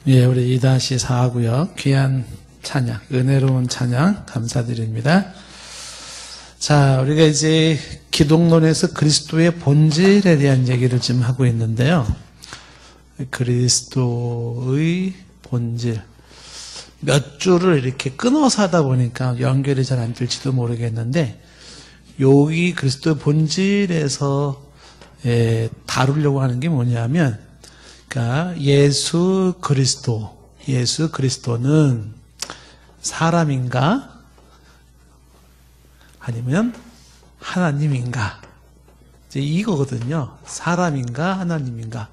예, 우리 2-4구역 귀한 찬양, 은혜로운 찬양 감사드립니다. 자, 우리가 이제 기독론에서 그리스도의 본질에 대한 얘기를 지금 하고 있는데요. 그리스도의 본질. 몇 줄을 이렇게 끊어서 하다 보니까 연결이 잘 안 될지도 모르겠는데, 여기 그리스도의 본질에서 다루려고 하는 게 뭐냐면, 그러니까 예수 그리스도는 사람인가? 아니면 하나님인가? 이제 이거거든요. 사람인가? 하나님인가?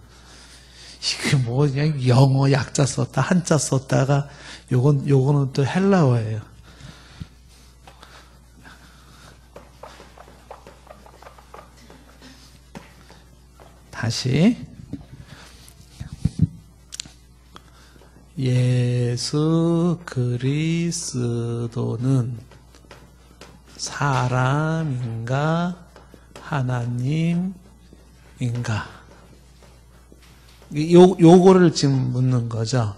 이게 뭐 그냥 영어 약자 썼다, 한자 썼다가 요거는 또 헬라어예요. 다시 예수 그리스도는 사람인가 하나님인가? 요거를 지금 묻는 거죠.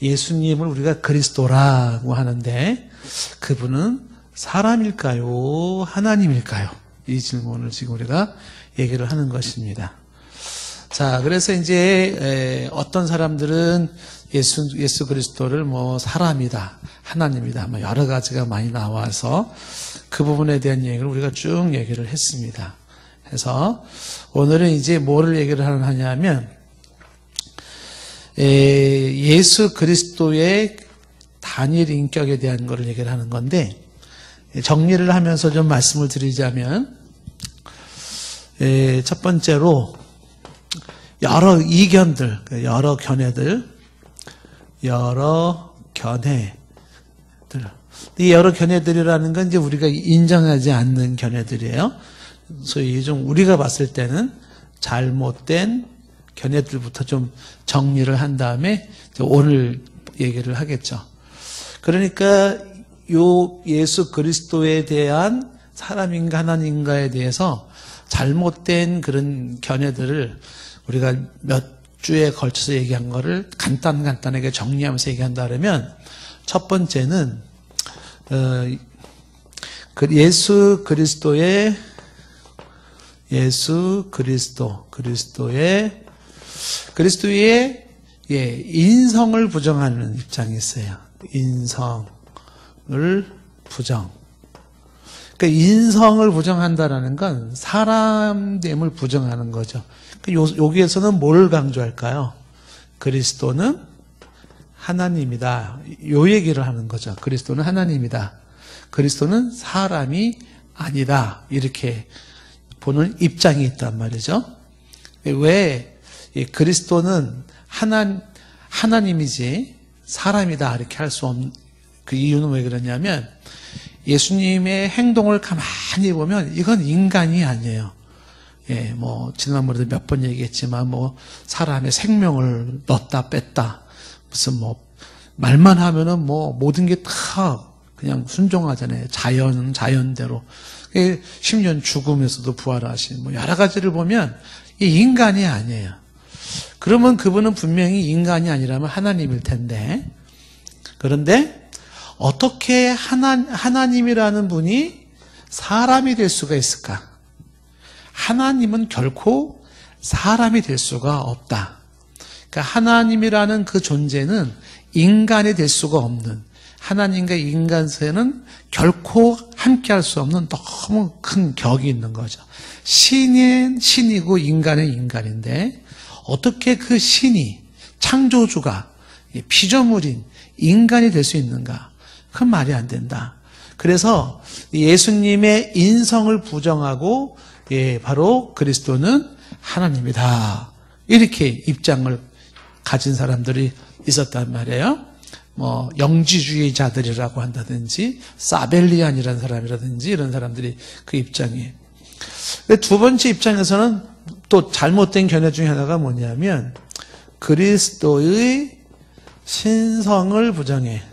예수님을 우리가 그리스도라고 하는데 그분은 사람일까요? 하나님일까요? 이 질문을 지금 우리가 얘기를 하는 것입니다. 자, 그래서 이제 어떤 사람들은 예수 그리스도를 뭐 사람이다, 하나님이다, 뭐 여러 가지가 많이 나와서 그 부분에 대한 얘기를 우리가 쭉 얘기를 했습니다. 그래서 오늘은 이제 뭐를 얘기를 하냐면 예수 그리스도의 단일 인격에 대한 거를 얘기를 하는 건데, 정리를 하면서 좀 말씀을 드리자면, 첫 번째로 여러 이견들, 여러 견해들, 이 여러 견해들이라는 건 이제 우리가 인정하지 않는 견해들이에요. 소위 좀 우리가 봤을 때는 잘못된 견해들부터 좀 정리를 한 다음에 오늘 얘기를 하겠죠. 그러니까 요 예수 그리스도에 대한 사람인가 하나님인가에 대해서 잘못된 그런 견해들을 우리가 몇 주에 걸쳐서 얘기한 거를 간단하게 정리하면서 얘기한다 그러면, 첫 번째는 그리스도의 인성을 부정하는 입장이 있어요. 인성을 부정. 그러니까 인성을 부정한다라는 건 사람됨을 부정하는 거죠. 여기에서는 뭘 강조할까요? 그리스도는 하나님이다. 요 얘기를 하는 거죠. 그리스도는 하나님이다. 그리스도는 사람이 아니다. 이렇게 보는 입장이 있단 말이죠. 왜 그리스도는 하나님이지 사람이다 이렇게 할 수 없는 그 이유는 왜 그러냐면, 예수님의 행동을 가만히 보면 이건 인간이 아니에요. 예, 뭐 지난번에도 몇 번 얘기했지만 뭐 사람의 생명을 넣었다 뺐다, 무슨 뭐 말만 하면은 뭐 모든 게 다 그냥 순종하잖아요. 자연대로. 심지어 죽음에서도 부활하신 뭐 여러 가지를 보면 이 인간이 아니에요. 그러면 그분은 분명히 인간이 아니라면 하나님일 텐데, 그런데 어떻게 하나님이라는 분이 사람이 될 수가 있을까? 하나님은 결코 사람이 될 수가 없다. 그러니까 하나님이라는 그 존재는 인간이 될 수가 없는, 하나님과 인간 사이에는 결코 함께할 수 없는 너무 큰 격이 있는 거죠. 신은 신이고 인간은 인간인데 어떻게 그 신이, 창조주가 피조물인 인간이 될 수 있는가? 그건 말이 안 된다. 그래서 예수님의 인성을 부정하고 바로 그리스도는 하나님이다, 이렇게 입장을 가진 사람들이 있었단 말이에요. 뭐 영지주의자들이라고 한다든지 사벨리안이라는 사람이라든지 이런 사람들이 그 입장이에요. 두 번째 입장에서는 또 잘못된 견해 중에 하나가 뭐냐면, 그리스도의 신성을 부정해.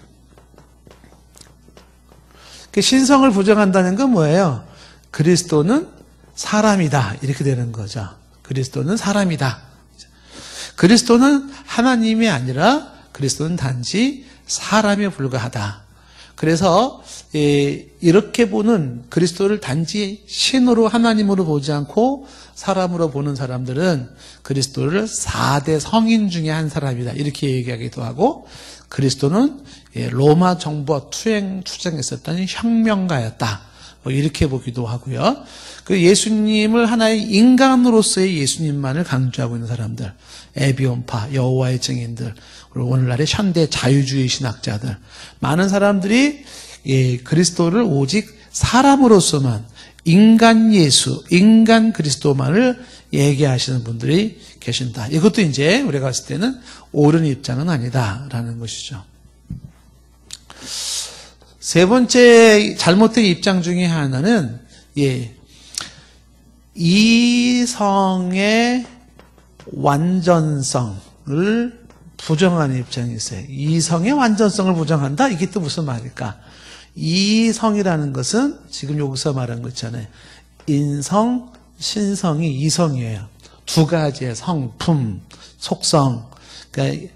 그 신성을 부정한다는 건 뭐예요? 그리스도는 사람이다, 이렇게 되는 거죠. 그리스도는 사람이다. 그리스도는 하나님이 아니라 그리스도는 단지 사람에 불과하다. 그래서 이렇게 보는 그리스도를 단지 신으로 하나님으로 보지 않고 사람으로 보는 사람들은 그리스도를 4대 성인 중에 한 사람이다. 이렇게 얘기하기도 하고 그리스도는 로마 정부와 투쟁했었던 혁명가였다. 뭐 이렇게 보기도 하고요. 그 예수님을 하나의 인간으로서의 예수님만을 강조하고 있는 사람들, 에비온파, 여호와의 증인들, 그리고 오늘날의 현대 자유주의 신학자들, 많은 사람들이 그리스도를 오직 사람으로서만, 인간 예수, 인간 그리스도만을 얘기하시는 분들이 계신다. 이것도 이제 우리가 봤을 때는 옳은 입장은 아니다라는 것이죠. 세 번째 잘못된 입장 중에 하나는 이성의 완전성을 부정하는 입장이 있어요. 이성의 완전성을 부정한다? 이게 또 무슨 말일까? 이성이라는 것은 지금 여기서 말한 거 있잖아요. 인성, 신성이 이성이에요. 두 가지의 성품, 속성. 그러니까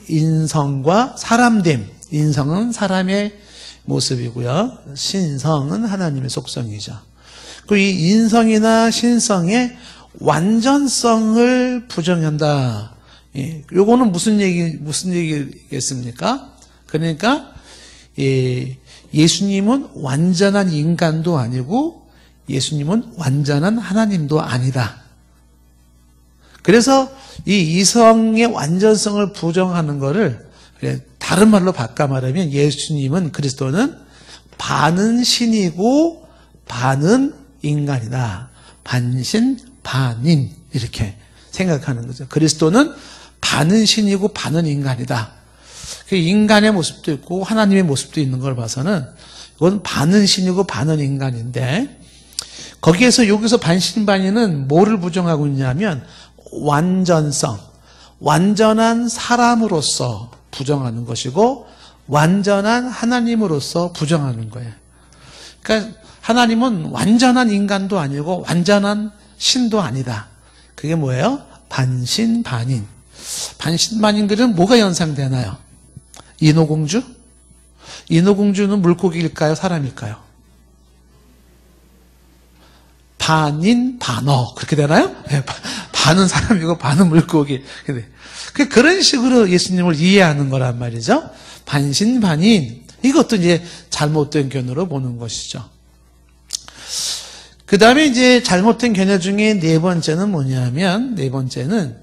인성과 사람됨. 인성은 사람의 모습이고요. 신성은 하나님의 속성이죠. 그리고 이 인성이나 신성의 완전성을 부정한다. 요거는 무슨 얘기겠습니까? 그러니까 예수님은 완전한 인간도 아니고 예수님은 완전한 하나님도 아니다. 그래서 이 이성의 완전성을 부정하는 거를 다른 말로 바꿔 말하면 예수님은 그리스도는 반은 신이고 반은 인간이다. 반신 반인 이렇게 생각하는 거죠. 그리스도는 반은 신이고 반은 인간이다. 인간의 모습도 있고 하나님의 모습도 있는 걸 봐서는 이건 반은 신이고 반은 인간인데 거기에서 여기서 반신반인은 뭐를 부정하고 있냐면 완전성, 완전한 사람으로서 부정하는 것이고 완전한 하나님으로서 부정하는 거예요. 그러니까 하나님은 완전한 인간도 아니고 완전한 신도 아니다. 그게 뭐예요? 반신반인. 반신반인들은 뭐가 연상되나요? 인어공주? 인어공주는 물고기일까요? 사람일까요? 반인, 반어. 그렇게 되나요? 네, 반은 사람이고 반은 물고기. 그런 식으로 예수님을 이해하는 거란 말이죠. 반신반인. 이것도 이제 잘못된 견해로 보는 것이죠. 그 다음에 이제 잘못된 견해 중에 네 번째는 뭐냐면, 네 번째는,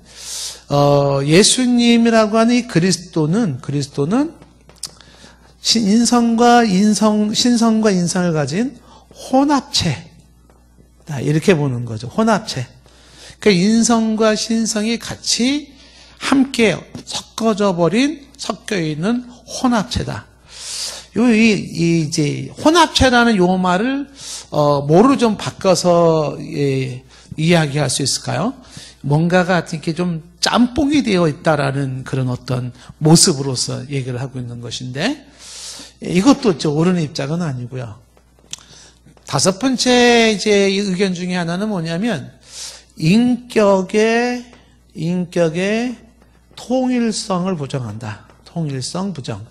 예수님이라고 하는 이 그리스도는 신성과 인성을 가진 혼합체. 이렇게 보는 거죠. 혼합체. 그러니까 인성과 신성이 같이 함께 섞여 있는 혼합체다. 이제 혼합체라는 요 말을 뭐로 좀 바꿔서 이야기할 수 있을까요? 뭔가가 이렇게 좀 짬뽕이 되어 있다라는 그런 어떤 모습으로서 얘기를 하고 있는 것인데 이것도 옳은 입장은 아니고요. 다섯 번째 이제 의견 중에 하나는 뭐냐면 인격의 통일성을 부정한다. 통일성 부정.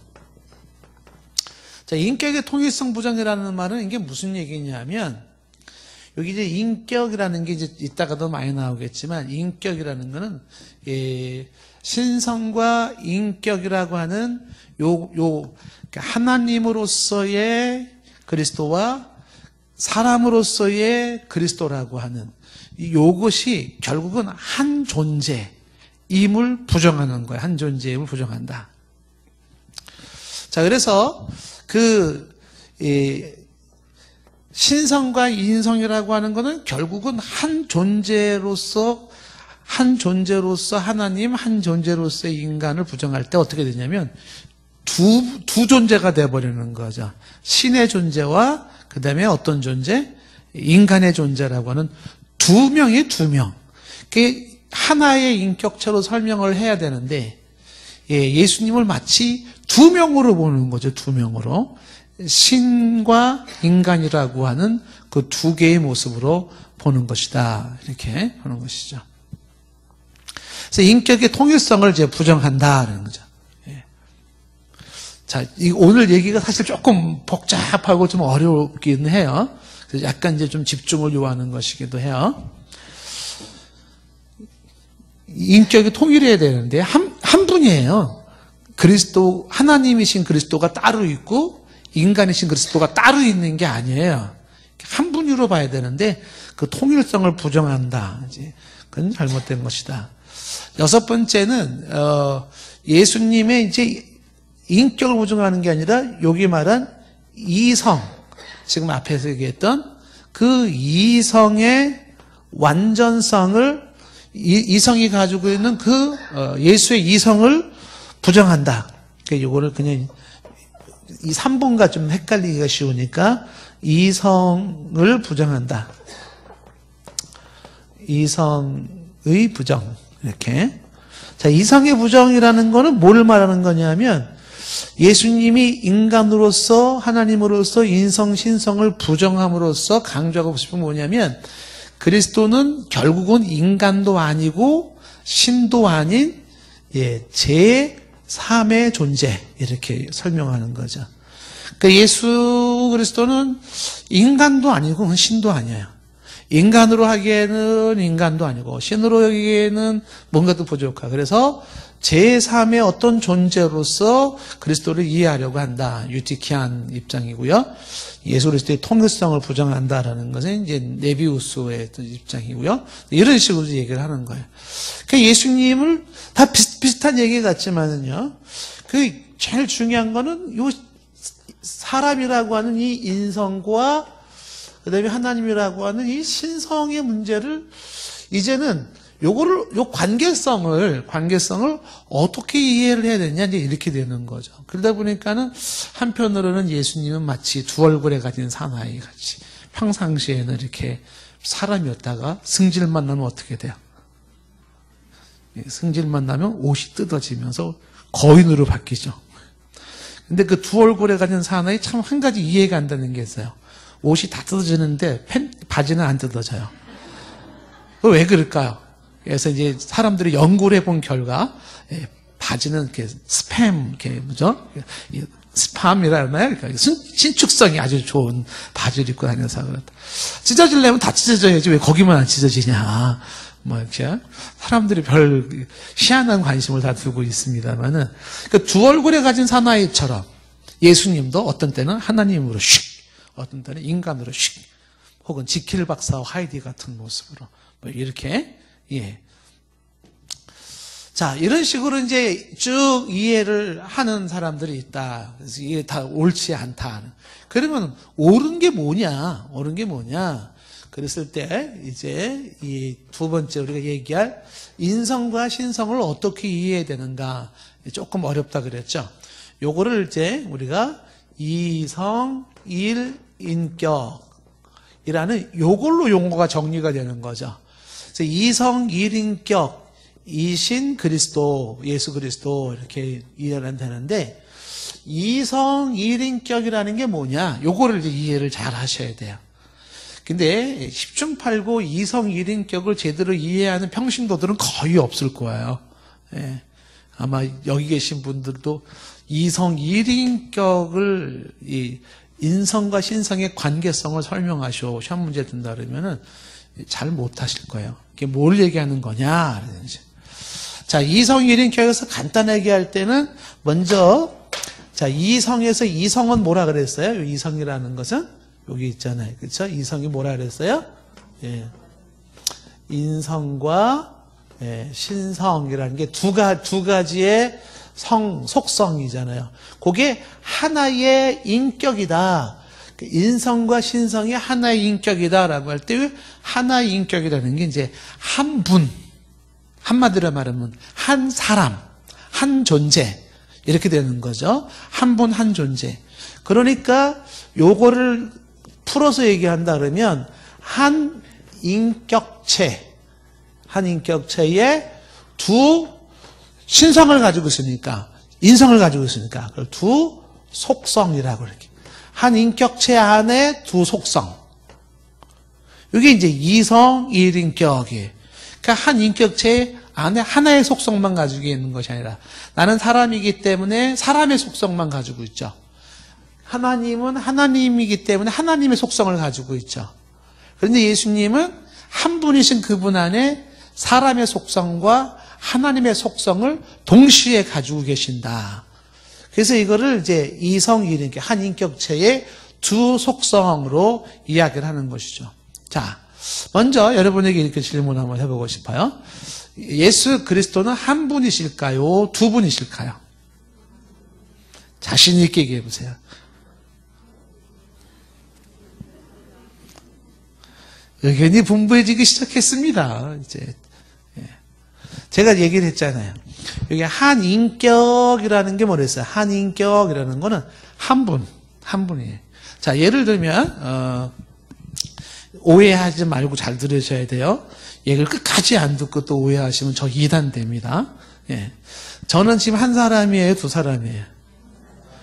자, 인격의 통일성 부정이라는 말은 이게 무슨 얘기냐면 여기 이제 인격이라는 게 이제 이따가도 많이 나오겠지만 인격이라는 거는 신성과 인격이라고 하는 하나님으로서의 그리스도와 사람으로서의 그리스도라고 하는 이것이 결국은 한 존재임을 부정하는 거예요. 한 존재임을 부정한다. 자, 그래서 신성과 인성이라고 하는 것은 결국은 한 존재로서 하나님, 한 존재로서의 인간을 부정할 때 어떻게 되냐면 두 존재가 되어버리는 거죠. 신의 존재와 그 다음에 어떤 존재? 인간의 존재라고 하는 두 명. 그게 하나의 인격체로 설명을 해야 되는데 예수님을 마치 두 명으로 보는 거죠. 두 명으로. 신과 인간이라고 하는 그 두 개의 모습으로 보는 것이다. 이렇게 보는 것이죠. 그래서 인격의 통일성을 이제 부정한다는 거죠. 예. 자, 오늘 얘기가 사실 조금 복잡하고 좀 어렵긴 해요. 그래서 약간 이제 좀 집중을 요하는 것이기도 해요. 인격이 통일해야 되는데 한 분이에요. 그리스도, 하나님이신 그리스도가 따로 있고 인간이신 그리스도가 따로 있는 게 아니에요. 한 분으로 봐야 되는데 그 통일성을 부정한다. 이제 그건 잘못된 것이다. 여섯 번째는 예수님의 이제 인격을 부정하는 게 아니라 여기 말한 이성, 지금 앞에서 얘기했던 그 이성의 완전성을 이성이 가지고 있는 그 예수의 이성을 부정한다. 그러니까 이거를 그냥 이 3번과 좀 헷갈리기가 쉬우니까 이성을 부정한다. 이성의 부정. 이렇게. 자, 이성의 부정이라는 거는 뭘 말하는 거냐면 예수님이 인간으로서 하나님으로서 인성, 신성을 부정함으로써 강조하고 싶은 건 뭐냐면 그리스도는 결국은 인간도 아니고 신도 아닌 제3의 존재 이렇게 설명하는 거죠. 그러니까 예수 그리스도는 인간도 아니고 신도 아니에요. 인간으로 하기에는 인간도 아니고 신으로 하기에는 뭔가도 부족하고 그래서 제3의 어떤 존재로서 그리스도를 이해하려고 한다. 유티키한 입장이고요. 예수 그리스도의 통일성을 부정한다라는 것은 이제 네비우스의 입장이고요. 이런 식으로 얘기를 하는 거예요. 그러니까 예수님을 다 비슷한 얘기 같지만은요. 그 제일 중요한 거는 요 사람이라고 하는 이 인성과 그다음에 하나님이라고 하는 이 신성의 문제를 이제는 요 관계성을 어떻게 이해를 해야 되냐, 이제 이렇게 되는 거죠. 그러다 보니까는 한편으로는 예수님은 마치 두 얼굴에 가진 사나이 같이 평상시에는 이렇게 사람이었다가 승질 만나면 어떻게 돼요? 승질 만나면 옷이 뜯어지면서 거인으로 바뀌죠. 근데 그 두 얼굴에 가진 사나이 참 한 가지 이해가 안 되는 게 있어요. 옷이 다 뜯어지는데 바지는 안 뜯어져요. 왜 그럴까요? 그래서 이제 사람들이 연구를 해본 결과 바지는 이렇게 스팸, 이렇게 뭐죠? 스팸이라나요? 그러니까 신축성이 아주 좋은 바지를 입고 다녀서 그렇다. 찢어지려면 다 찢어져야지 왜 거기만 안 찢어지냐? 뭐 이렇게 사람들이 별 희한한 관심을 다 두고 있습니다만은 그러니까 두 얼굴에 가진 사나이처럼 예수님도 어떤 때는 하나님으로 슉, 어떤 때는 인간으로 슉, 혹은 지킬 박사와 하이디 같은 모습으로 뭐 이렇게 자, 이런 식으로 이제 쭉 이해를 하는 사람들이 있다. 그래서 이게 다 옳지 않다. 그러면 옳은 게 뭐냐? 옳은 게 뭐냐? 그랬을 때 이제 이 두 번째 우리가 얘기할 인성과 신성을 어떻게 이해해야 되는가? 조금 어렵다 그랬죠. 요거를 이제 우리가 이성, 일, 인격이라는 요걸로 용어가 정리가 되는 거죠. 그래서 이성, 일인격, 이신 그리스도, 예수 그리스도 이렇게 이해는 되는데 이성, 일인격이라는 게 뭐냐? 요거를 이제 이해를 잘 하셔야 돼요. 근데 10중 8구 이성, 일인격을 제대로 이해하는 평신도들은 거의 없을 거예요. 예. 아마 여기 계신 분들도 이성, 일인격을 이 인성과 신성의 관계성을 설명하시오. 시험 문제 든다 그러면은 잘 못하실 거예요. 이게 뭘 얘기하는 거냐? 자, 이성, 일인격에서 간단하게 할 때는 먼저 자, 이성에서 이성은 뭐라 그랬어요? 이성이라는 것은 여기 있잖아요. 그렇죠? 이성이 뭐라 그랬어요? 예. 인성과 신성이라는 게 두 가지의 속성이잖아요. 그게 하나의 인격이다. 인성과 신성이 하나의 인격이다라고 할 때 하나의 인격이라는 게 이제 한 분, 한마디로 말하면 한 사람, 한 존재 이렇게 되는 거죠. 한 분, 한 존재. 그러니까 요거를 풀어서 얘기한다 그러면 한 인격체에 두 신성을 가지고 있으니까, 인성을 가지고 있으니까 그걸 두 속성이라고 이렇게. 한 인격체 안에 두 속성. 이게 이제 이성, 일인격이에요. 그러니까 한 인격체 안에 하나의 속성만 가지고 있는 것이 아니라 나는 사람이기 때문에 사람의 속성만 가지고 있죠. 하나님은 하나님이기 때문에 하나님의 속성을 가지고 있죠. 그런데 예수님은 한 분이신 그분 안에 사람의 속성과 하나님의 속성을 동시에 가지고 계신다. 그래서 이거를 이제 이성이인 한 인격체의 두 속성으로 이야기를 하는 것이죠. 자, 먼저 여러분에게 이렇게 질문 한번 해보고 싶어요. 예수 그리스도는 한 분이실까요? 두 분이실까요? 자신 있게 얘기해 보세요. 의견이 분분해지기 시작했습니다. 이제 제가 얘기를 했잖아요. 여기 한 인격이라는 게 뭐랬어요? 한 인격이라는 거는 한 분이에요. 자, 예를 들면 오해하지 말고 잘 들으셔야 돼요. 얘기를 끝까지 안 듣고 또 오해하시면 저 이단됩니다. 예. 저는 지금 한 사람이에요, 두 사람이에요?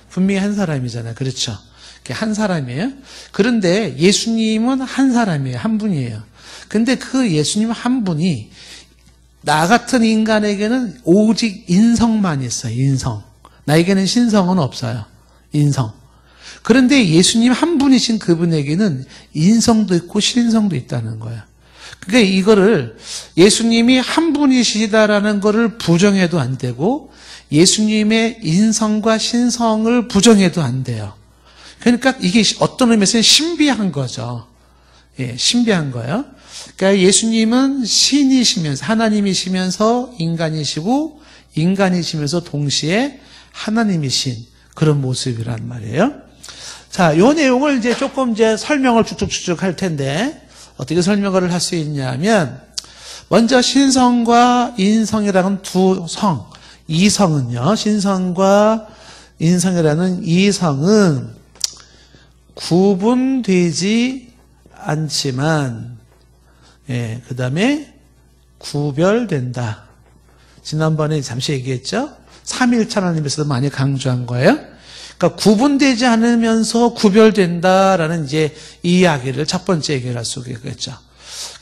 분명히 한 사람이잖아요. 그렇죠? 한 사람이에요. 그런데 예수님은 한 사람이에요. 한 분이에요. 근데 그 예수님 한 분이 나 같은 인간에게는 오직 인성만 있어요. 인성. 나에게는 신성은 없어요. 인성. 그런데 예수님 한 분이신 그분에게는 인성도 있고 신성도 있다는 거예요. 그러니까 이거를 예수님이 한 분이시다라는 거를 부정해도 안 되고 예수님의 인성과 신성을 부정해도 안 돼요. 그러니까 이게 어떤 의미에서는 신비한 거죠. 예, 신비한 거예요. 그러니까 예수님은 신이시면서 하나님이시면서 인간이시고 인간이시면서 동시에 하나님이신 그런 모습이란 말이에요. 자, 요 내용을 이제 조금 이제 설명을 쭉쭉쭉 할 텐데 어떻게 설명을 할 수 있냐면 먼저 신성과 인성이라는 두 성, 이성은요. 신성과 인성이라는 이성은 구분되지 않지만 그 다음에 구별된다. 지난번에 잠시 얘기했죠. 삼위일체 하나님에서도 많이 강조한 거예요. 그러니까 구분되지 않으면서 구별된다라는 이제 이야기를 첫 번째 얘기를 할 수 있겠죠.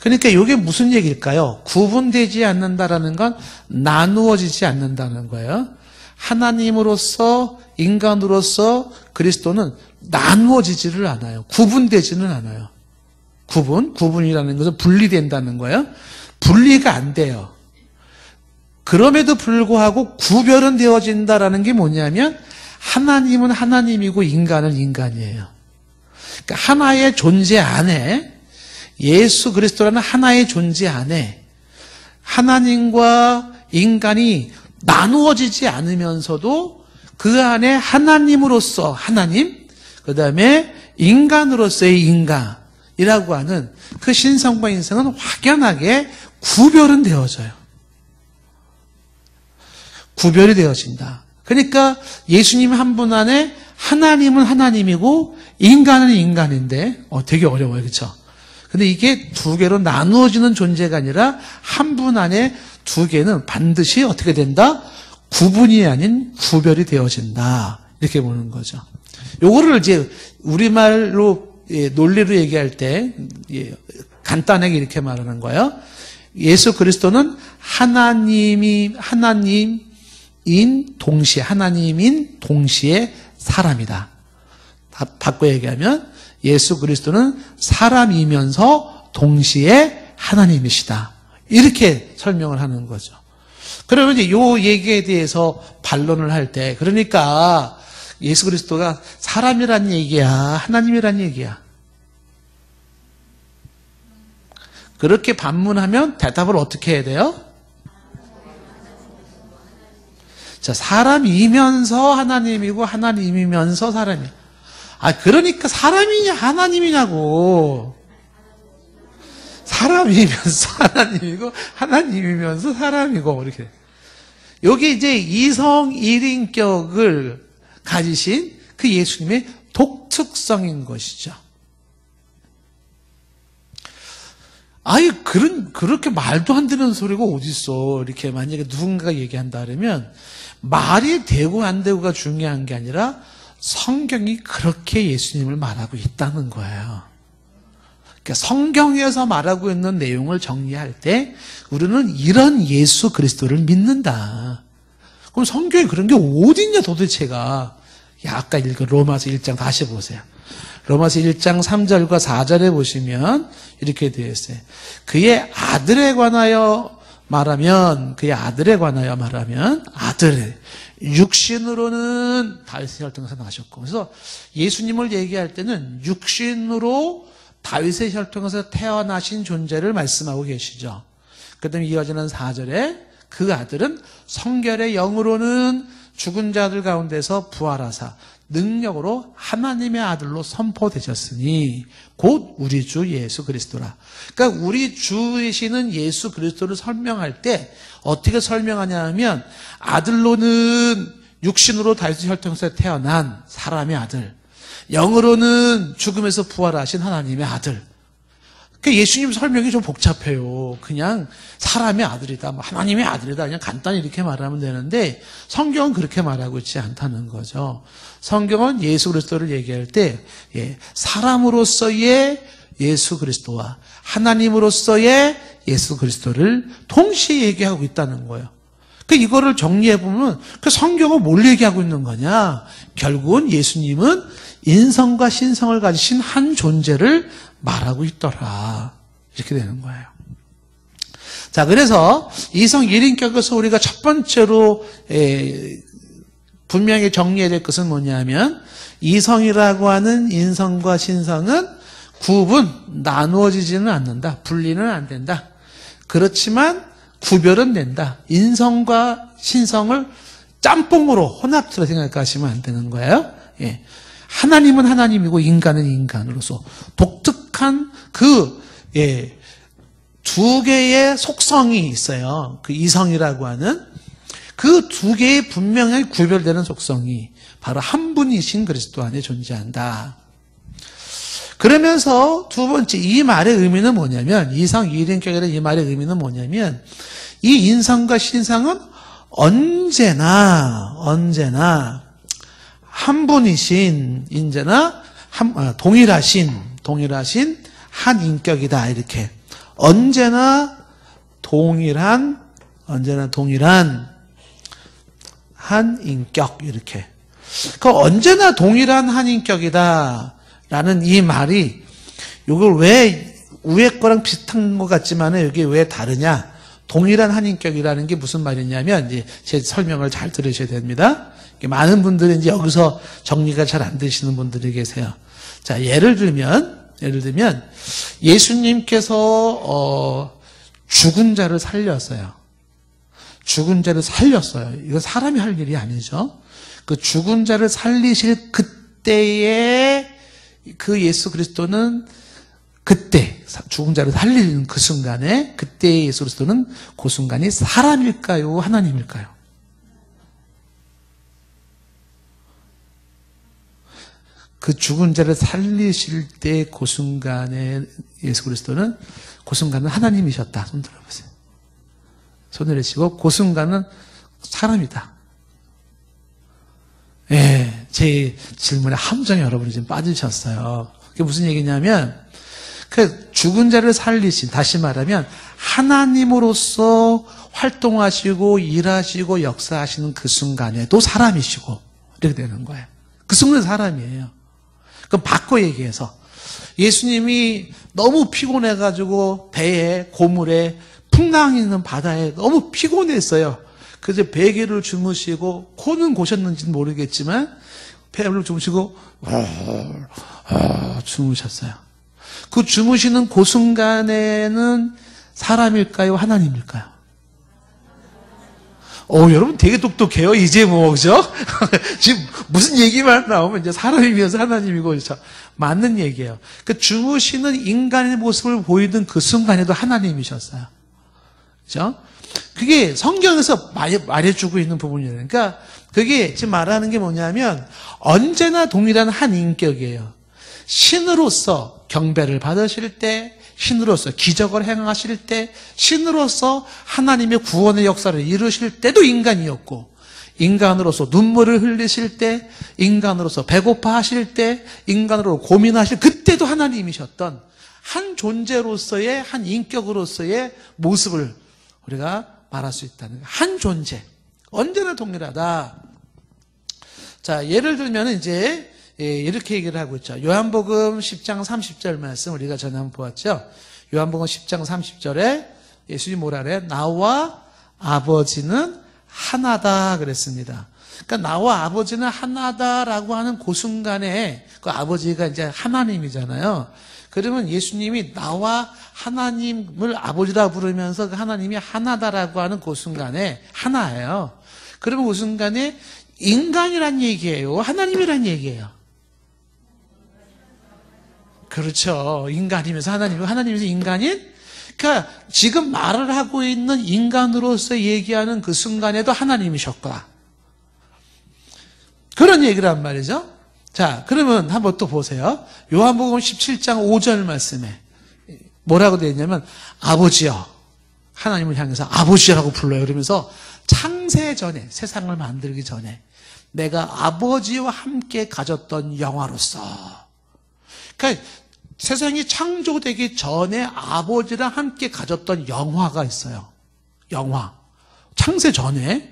그러니까 이게 무슨 얘기일까요? 구분되지 않는다라는 건 나누어지지 않는다는 거예요. 하나님으로서 인간으로서 그리스도는 나누어지지를 않아요. 구분되지는 않아요. 구분이라는 것은 분리된다는 거예요. 분리가 안 돼요. 그럼에도 불구하고 구별은 되어진다라는 게 뭐냐면 하나님은 하나님이고 인간은 인간이에요. 그러니까 하나의 존재 안에 예수 그리스도라는 하나의 존재 안에 하나님과 인간이 나누어지지 않으면서도 그 안에 하나님으로서 하나님, 그 다음에 인간으로서의 인간이라고 하는 그 신성과 인성은 확연하게 구별은 되어져요. 구별이 되어진다. 그러니까 예수님 한 분 안에 하나님은 하나님이고 인간은 인간인데 되게 어려워요. 그렇죠? 근데 이게 두 개로 나누어지는 존재가 아니라 한 분 안에 두 개는 반드시 어떻게 된다? 구분이 아닌 구별이 되어진다. 이렇게 보는 거죠. 요거를 이제 우리말로 논리로 얘기할 때 간단하게 이렇게 말하는 거예요. 예수 그리스도는 하나님인 동시에 사람이다. 바꿔 얘기하면 예수 그리스도는 사람이면서 동시에 하나님이시다. 이렇게 설명을 하는 거죠. 그러면 이제 요 얘기에 대해서 반론을 할 때, 그러니까 예수 그리스도가 사람이란 얘기야, 하나님이란 얘기야. 그렇게 반문하면 대답을 어떻게 해야 돼요? 자, 사람이면서 하나님이고 하나님이면서 사람이야. 그러니까 사람이냐 하나님이냐고. 사람이면서 하나님이고 하나님이면서 사람이고 이렇게. 여기 이제 이성 1인격을 가지신 그 예수님의 독특성인 것이죠. 그렇게 말도 안 되는 소리가 어딨어. 이렇게 만약에 누군가가 얘기한다 그러면 말이 되고 안 되고가 중요한 게 아니라 성경이 그렇게 예수님을 말하고 있다는 거예요. 그러니까 성경에서 말하고 있는 내용을 정리할 때 우리는 이런 예수 그리스도를 믿는다. 그럼 성경에 그런 게 어딨냐 도대체가. 아까 읽은 로마서 1장 다시 보세요. 로마서 1장 3절과 4절에 보시면 이렇게 되어 있어요. 그의 아들에 관하여 말하면 아들 육신으로는 다윗의 혈통에서 나셨고, 그래서 예수님을 얘기할 때는 육신으로 다윗의 혈통에서 태어나신 존재를 말씀하고 계시죠. 그다음에 이어지는 4절에 그 아들은 성결의 영으로는 죽은 자들 가운데서 부활하사 능력으로 하나님의 아들로 선포되셨으니 곧 우리 주 예수 그리스도라. 그러니까 우리 주이시는 예수 그리스도를 설명할 때 어떻게 설명하냐 하면 아들로는 육신으로 다윗의 혈통에서 태어난 사람의 아들, 영으로는 죽음에서 부활하신 하나님의 아들. 그러니까 예수님 설명이 좀 복잡해요. 그냥 사람의 아들이다, 하나님의 아들이다, 그냥 간단히 이렇게 말하면 되는데 성경은 그렇게 말하고 있지 않다는 거죠. 성경은 예수 그리스도를 얘기할 때 사람으로서의 예수 그리스도와 하나님으로서의 예수 그리스도를 동시에 얘기하고 있다는 거예요. 그러니까 이거를 정리해 보면 그 성경은 뭘 얘기하고 있는 거냐? 결국은 예수님은 인성과 신성을 가지신 한 존재를 말하고 있더라. 이렇게 되는 거예요. 자, 그래서 이성 1인격에서 우리가 첫 번째로 분명히 정리해야 될 것은 뭐냐면 이성이라고 하는 인성과 신성은 나누어지지는 않는다. 분리는 안 된다. 그렇지만 구별은 된다. 인성과 신성을 짬뽕으로 혼합해서 생각하시면 안 되는 거예요. 하나님은 하나님이고 인간은 인간으로서 독특한 두 개의 속성이 있어요. 그 이성이라고 하는 그 두 개의 분명히 구별되는 속성이 바로 한 분이신 그리스도 안에 존재한다. 그러면서 두 번째 이 말의 의미는 뭐냐면 이성 1인격이라는 이 말의 의미는 뭐냐면 이 인성과 신성은 언제나 한 분이신 동일하신 한 인격이다. 이렇게 언제나 동일한 한 인격 이렇게. 그 언제나 동일한 한 인격이다라는 이 말이 이걸 왜 위에 거랑 비슷한 것 같지만 여기 왜 다르냐? 동일한 한 인격이라는 게 무슨 말이냐면 이제 제 설명을 잘 들으셔야 됩니다. 많은 분들이 이제 여기서 정리가 잘 안 되시는 분들이 계세요. 자, 예를 들면 예수님께서 죽은 자를 살렸어요. 이거 사람이 할 일이 아니죠. 그 죽은 자를 살리실 그때의 그 예수 그리스도는 그때 죽은 자를 살리는 그 순간에 그때의 예수 그리스도는 그 순간이 사람일까요? 하나님일까요? 그 죽은 자를 살리실 때 그 순간에 예수 그리스도는 그 순간은 하나님이셨다. 손 들어보세요. 손을 내시고 그 순간은 사람이다. 제 질문에 함정에 여러분이 지금 빠지셨어요. 그게 무슨 얘기냐면 그 죽은 자를 살리신, 다시 말하면 하나님으로서 활동하시고 일하시고 역사하시는 그 순간에도 사람이시고 이렇게 되는 거예요. 그 순간은 사람이에요. 그럼 바꿔 얘기해서 예수님이 너무 피곤해가지고 배에 고물에 풍랑 있는 바다에 너무 피곤했어요. 그래서 베개를 주무시고 코는 고셨는지는 모르겠지만 배를 주무시고 주무셨어요. 그 주무시는 그 순간에는 사람일까요? 하나님일까요? 여러분 되게 똑똑해요. 이제 그죠? 지금 무슨 얘기만 나오면 이제 사람이면서 하나님이고, 그렇죠? 맞는 얘기예요. 그 주무시는 인간의 모습을 보이던 그 순간에도 하나님이셨어요. 그죠? 그게 성경에서 말해주고 있는 부분이에요. 그러니까 그게 지금 말하는 게 뭐냐면 언제나 동일한 한 인격이에요. 신으로서 경배를 받으실 때, 신으로서 기적을 행하실 때, 신으로서 하나님의 구원의 역사를 이루실 때도 인간이었고, 인간으로서 눈물을 흘리실 때, 인간으로서 배고파 하실 때, 인간으로 고민하실 그때도 하나님이셨던 한 존재로서의, 한 인격으로서의 모습을 우리가 말할 수 있다는 거예요. 한 존재. 언제나 동일하다. 자, 예를 들면 이제 이렇게 얘기를 하고 있죠. 요한복음 10장 30절 말씀 우리가 전에 한번 보았죠. 요한복음 10장 30절에 예수님이 뭐라 그래요? 나와 아버지는 하나다 그랬습니다. 그러니까 나와 아버지는 하나다라고 하는 그 순간에 그 아버지가 이제 하나님이잖아요. 그러면 예수님이 나와 하나님을 아버지라 부르면서 그 하나님이 하나다라고 하는 그 순간에 하나예요. 그러면 그 순간에 인간이란 얘기예요? 하나님이란 얘기예요? 그렇죠. 인간이면서 하나님이고 하나님이면서 인간인? 그러니까 지금 말을 하고 있는 인간으로서 얘기하는 그 순간에도 하나님이셨구나. 그런 얘기를 한 말이죠. 자, 그러면 한번 또 보세요. 요한복음 17장 5절 말씀에 뭐라고 되어 있냐면 아버지여, 하나님을 향해서 아버지라고 불러요. 그러면서 창세 전에, 세상을 만들기 전에 내가 아버지와 함께 가졌던 영화로서, 그러니까 세상이 창조되기 전에 아버지랑 함께 가졌던 영화가 있어요. 영화. 창세 전에.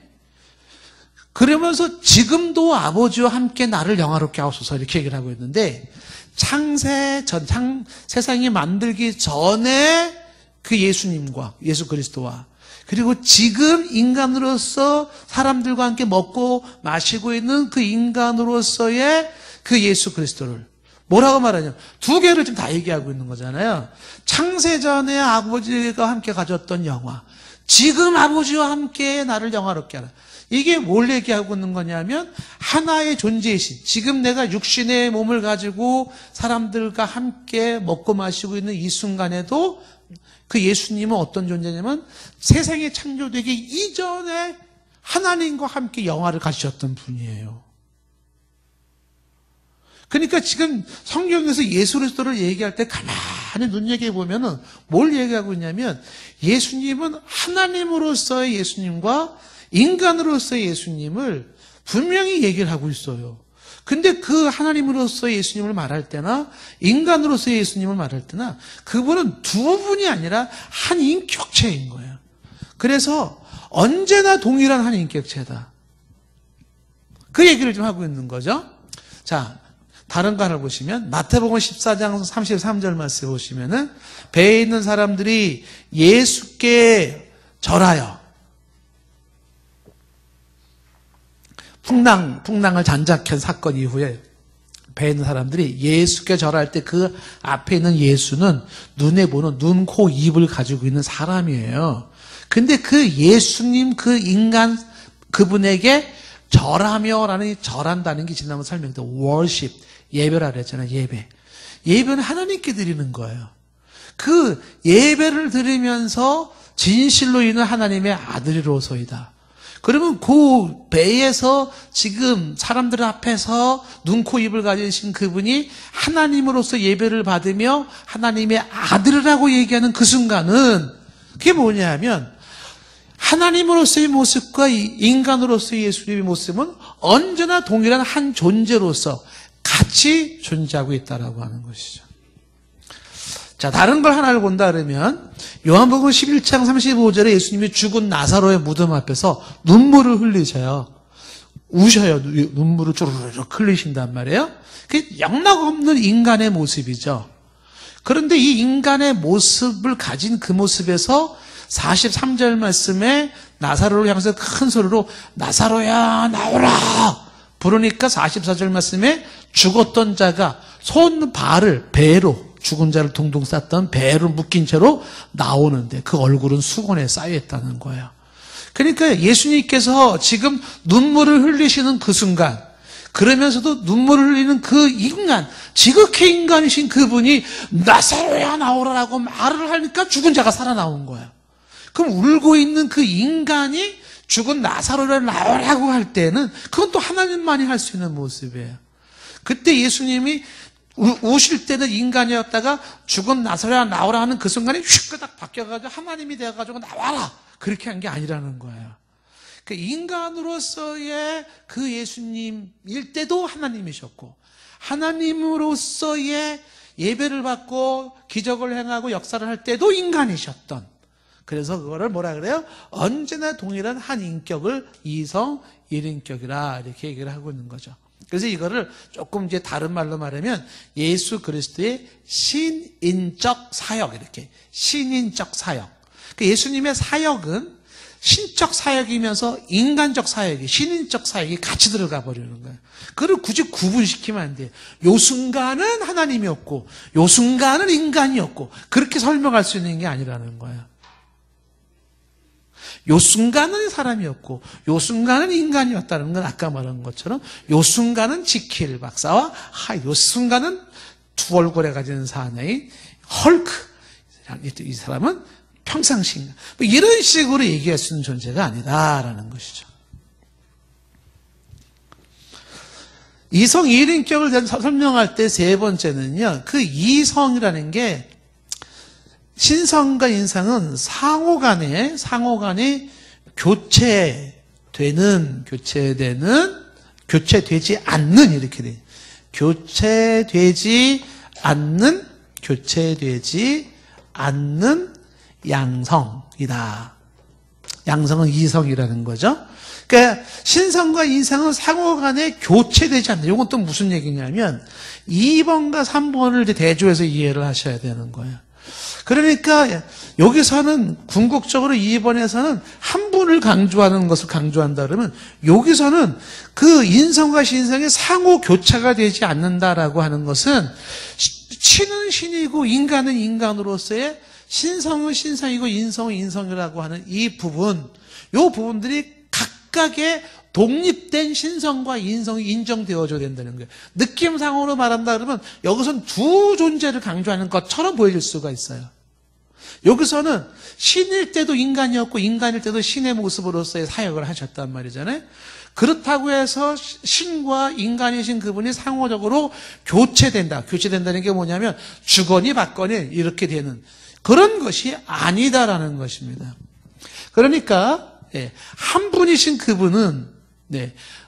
그러면서 지금도 아버지와 함께 나를 영화롭게 하옵소서 이렇게 얘기를 하고 있는데, 창세 전, 세상이 만들기 전에 그 예수님과 예수 그리스도와, 그리고 지금 인간으로서 사람들과 함께 먹고 마시고 있는 그 인간으로서의 그 예수 그리스도를 뭐라고 말하냐면 두 개를 지금 다 얘기하고 있는 거잖아요. 창세전에 아버지가 함께 가졌던 영화, 지금 아버지와 함께 나를 영화롭게 하라. 이게 뭘 얘기하고 있는 거냐면 하나의 존재이신, 지금 내가 육신의 몸을 가지고 사람들과 함께 먹고 마시고 있는 이 순간에도 그 예수님은 어떤 존재냐면 세상이 창조되기 이전에 하나님과 함께 영화를 가지셨던 분이에요. 그러니까 지금 성경에서 예수 그리스도를 얘기할 때 가만히 눈여겨보면은 뭘 얘기하고 있냐면 예수님은 하나님으로서의 예수님과 인간으로서의 예수님을 분명히 얘기를 하고 있어요. 근데 그 하나님으로서의 예수님을 말할 때나 인간으로서의 예수님을 말할 때나 그분은 두 분이 아니라 한 인격체인 거예요. 그래서 언제나 동일한 한 인격체다. 그 얘기를 좀 하고 있는 거죠. 자, 다른 거 하나 보시면 마태복음 14장 33절 말씀 보시면은 배에 있는 사람들이 예수께 절하여 풍랑을 잔작한 사건 이후에 배에 있는 사람들이 예수께 절할 때 그 앞에 있는 예수는 눈에 보는 눈, 코, 입을 가지고 있는 사람이에요. 근데 그 예수님, 그 인간, 그분에게 절하며라는, 절한다는 게 지난번 설명했던 worship, 예배라 그랬잖아요. 예배는 하나님께 드리는 거예요. 그 예배를 드리면서 진실로 있는 하나님의 아들이로소이다. 그러면 그 배에서 지금 사람들 앞에서 눈, 코, 입을 가지신 그분이 하나님으로서 예배를 받으며 하나님의 아들이라고 얘기하는 그 순간은 그게 뭐냐 하면 하나님으로서의 모습과 인간으로서의 예수님의 모습은 언제나 동일한 한 존재로서 같이 존재하고 있다라고 하는 것이죠. 자, 다른 걸 하나를 본다 그러면 요한복음 11장 35절에 예수님이 죽은 나사로의 무덤 앞에서 눈물을 흘리셔요. 우셔요. 눈물을 쭈르륵 흘리신단 말이에요. 그게 영락없는 인간의 모습이죠. 그런데 이 인간의 모습을 가진 그 모습에서 43절 말씀에 나사로를 향해서 큰 소리로 나사로야 나오라 부르니까 44절 말씀에 죽었던 자가 손 발을 배로, 죽은 자를 둥둥 쌌던 배로 묶인 채로 나오는데 그 얼굴은 수건에 쌓여있다는 거예요. 그러니까 예수님께서 지금 눈물을 흘리시는 그 순간, 그러면서도 눈물을 흘리는 그 인간, 지극히 인간이신 그분이 나사로야 나오라라고 말을 하니까 죽은 자가 살아나온 거예요. 그럼 울고 있는 그 인간이 죽은 나사로를 나오라고 할 때는 그건 또 하나님만이 할 수 있는 모습이에요. 그때 예수님이 우실 때는 인간이었다가 죽은 나사로야 나오라 하는 그 순간에 휙 바뀌어가지고 하나님이 되어가지고 나와라 그렇게 한 게 아니라는 거예요. 그 인간으로서의 그 예수님일 때도 하나님이셨고 하나님으로서의 예배를 받고 기적을 행하고 역사를 할 때도 인간이셨던, 그래서 그거를 뭐라 그래요? 언제나 동일한 한 인격을 이성 1인격이라 이렇게 얘기를 하고 있는 거죠. 그래서 이거를 조금 이제 다른 말로 말하면 예수 그리스도의 신인적 사역, 이렇게 신인적 사역. 예수님의 사역은 신적 사역이면서 인간적 사역이, 신인적 사역이 같이 들어가 버리는 거예요. 그걸 굳이 구분시키면 안 돼요. 요 순간은 하나님이었고 요 순간은 인간이었고 그렇게 설명할 수 있는 게 아니라는 거예요. 요 순간은 사람이었고 요 순간은 인간이었다는 건 아까 말한 것처럼 요 순간은 지킬 박사와 요 순간은 두 얼굴에 가진 사나이 헐크, 이 사람은 평상시인가, 뭐 이런 식으로 얘기할 수 있는 존재가 아니다라는 것이죠. 이성 1인격을 설명할 때 세 번째는요, 그 이성이라는 게 신성과 인성은 상호간에 교체되지 않는, 이렇게 돼요. 교체되지 않는 양성이다. 양성은 이성이라는 거죠. 그러니까 신성과 인성은 상호간에 교체되지 않는다. 이건 또 무슨 얘기냐면 2번과 3번을 대조해서 이해를 하셔야 되는 거예요. 그러니까 여기서는 궁극적으로 2번에서는 한 분을 강조하는 것을 강조한다 그러면 여기서는 그 인성과 신성의 상호 교차가 되지 않는다라고 하는 것은 신은 신이고 인간은 인간으로서의, 신성은 신성이고 인성은 인성이라고 하는 이 부분들이 각각의 독립된 신성과 인성이 인정되어져야 된다는 거예요. 느낌상으로 말한다 그러면 여기서는 두 존재를 강조하는 것처럼 보여질 수가 있어요. 여기서는 신일 때도 인간이었고 인간일 때도 신의 모습으로서의 사역을 하셨단 말이잖아요. 그렇다고 해서 신과 인간이신 그분이 상호적으로 교체된다는 게 뭐냐면 주거니 받거니 이렇게 되는 그런 것이 아니다라는 것입니다. 그러니까 한 분이신 그분은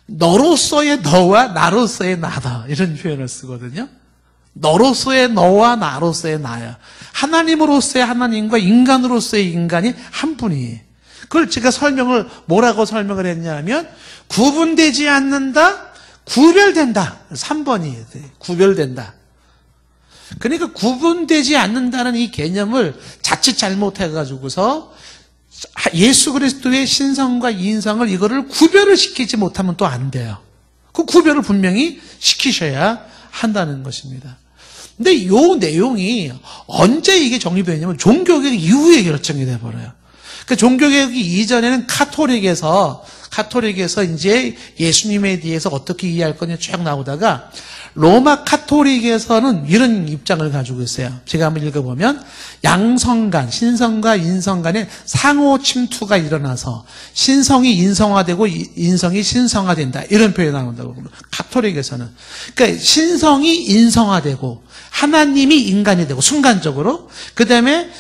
너로서의 너와 나로서의 나다, 이런 표현을 쓰거든요. 너로서의 너와 나로서의 나야. 하나님으로서의 하나님과 인간으로서의 인간이 한 분이에요. 그걸 제가 뭐라고 설명을 했냐면 구분되지 않는다, 구별된다. 3번이에요. 구별된다. 그러니까 구분되지 않는다는 이 개념을 자칫 잘못해가지고서 예수 그리스도의 신성과 인성을 이거를 구별을 시키지 못하면 또 안 돼요. 그 구별을 분명히 시키셔야 한다는 것입니다. 근데 이 내용이 언제 이게 정립되냐면 종교개혁 이후에 결정이 돼버려요. 그 종교개혁이 이전에는 카톨릭에서 이제 예수님에 대해서 어떻게 이해할 거냐 쭉 나오다가 로마 카톨릭에서는 이런 입장을 가지고 있어요. 제가 한번 읽어보면 양성간, 신성과 인성 간에 상호 침투가 일어나서 신성이 인성화되고 인성이 신성화된다, 이런 표현이 나온다고. 카톨릭에서는. 그러니까 신성이 인성화되고 하나님이 인간이 되고 순간적으로, 그 다음에